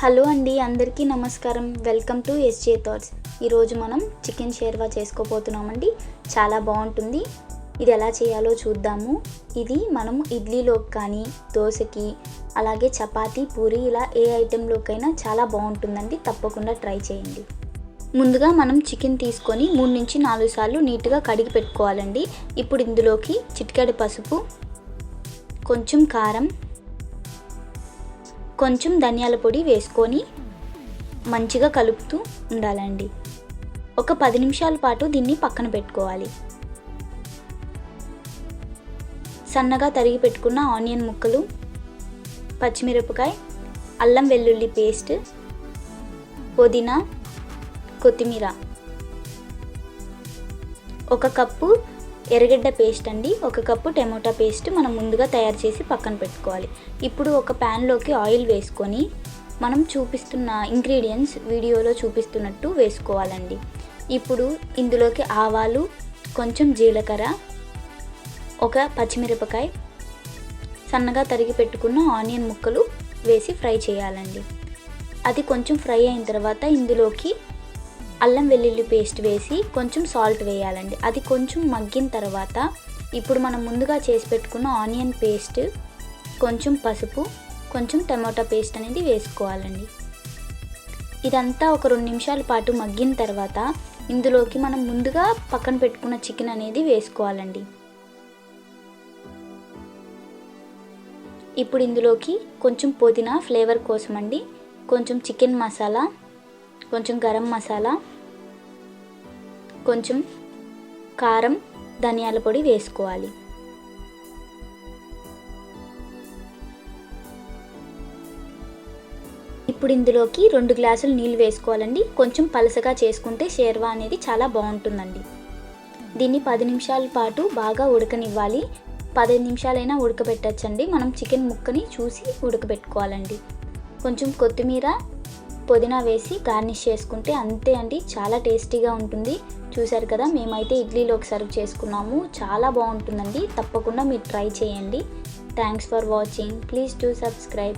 Hello అండి, అందరికీ నమస్కారం. Welcome to SJ thoughts. ఈరోజు మనం చికెన్ షేర్వా చేసుకోబోతున్నామండి. చాలా బాగుంటుంది. ఇది ఎలా చేయాలో చూద్దాము. ఇది మనం ఇడ్లీలోకి కానీ, దోశకి, అలాగే చపాతీ, పూరి ఇలా ఏ ఐటెంలోకైనా చాలా బాగుంటుందండి. తప్పకుండా ట్రై చేయండి. ముందుగా మనం చికెన్ తీసుకొని 3 నుంచి 4 సార్లు నీట్గా కడిగి పెట్టుకోవాలండి. ఇప్పుడు ఇందులోకి చిటికెడు పసుపు, కొంచెం కారం, కొంచెం ధనియాల పొడి వేసుకొని మంచిగా కలుపుతూ ఉండాలండి. ఒక 10 నిమిషాల పాటు దీన్ని పక్కన పెట్టుకోవాలి. సన్నగా తరిగి పెట్టుకున్న ఆనియన్ ముక్కలు, పచ్చిమిరపకాయ, అల్లం వెల్లుల్లి పేస్ట్, పుదీనా, కొత్తిమీర, 1 కప్పు ఎర్రగడ్డ పేస్ట్ అండి, 1 కప్పు టమాటా పేస్ట్ మనం ముందుగా తయారు చేసి పక్కన పెట్టుకోవాలి. ఇప్పుడు ఒక ప్యాన్లోకి ఆయిల్ వేసుకొని మనం చూపిస్తున్న ఇంగ్రీడియంట్స్ వీడియోలో చూపిస్తున్నట్టు వేసుకోవాలండి. ఇప్పుడు ఇందులోకి ఆవాలు, కొంచెం జీలకర్ర, 1 పచ్చిమిరపకాయ, సన్నగా తరిగి పెట్టుకున్న ఆనియన్ ముక్కలు వేసి ఫ్రై చేయాలండి. అది కొంచెం ఫ్రై అయిన తర్వాత ఇందులోకి అల్లం వెల్లుల్లి పేస్ట్ వేసి కొంచెం సాల్ట్ వేయాలండి. అది కొంచెం మగ్గిన తర్వాత ఇప్పుడు మనం ముందుగా చేసి పెట్టుకున్న ఆనియన్ పేస్ట్, కొంచెం పసుపు, కొంచెం టమాటా పేస్ట్ అనేది వేసుకోవాలండి. ఇదంతా ఒక 2 నిమిషాల పాటు మగ్గిన తర్వాత ఇందులోకి మనం ముందుగా పక్కన పెట్టుకున్న చికెన్ అనేది వేసుకోవాలండి. ఇప్పుడు ఇందులోకి కొంచెం పుదీనా ఫ్లేవర్ కోసం అండి, కొంచెం చికెన్ మసాలా, కొంచెం గరం మసాలా, కొంచెం కారం, ధనియాల పొడి వేసుకోవాలి. ఇప్పుడు ఇందులోకి 2 గ్లాసులు నీళ్ళు వేసుకోవాలండి. కొంచెం పలసగా చేసుకుంటే షేర్వా అనేది చాలా బాగుంటుందండి. దీన్ని 10 నిమిషాల పాటు బాగా ఉడకనివ్వాలి. 15 నిమిషాలైనా ఉడకబెట్టచ్చండి. మనం చికెన్ ముక్కని చూసి ఉడకబెట్టుకోవాలండి. కొంచెం కొత్తిమీర, పుదీనా వేసి గార్నిష్ చేసుకుంటే అంతే అండి, చాలా టేస్టీగా ఉంటుంది. చూసారు కదా, మేమైతే ఇడ్లీలోకి సర్వ్ చేసుకున్నాము. చాలా బాగుంటుందండి. తప్పకుండా మీరు ట్రై చేయండి. Thanks for watching. Please do subscribe.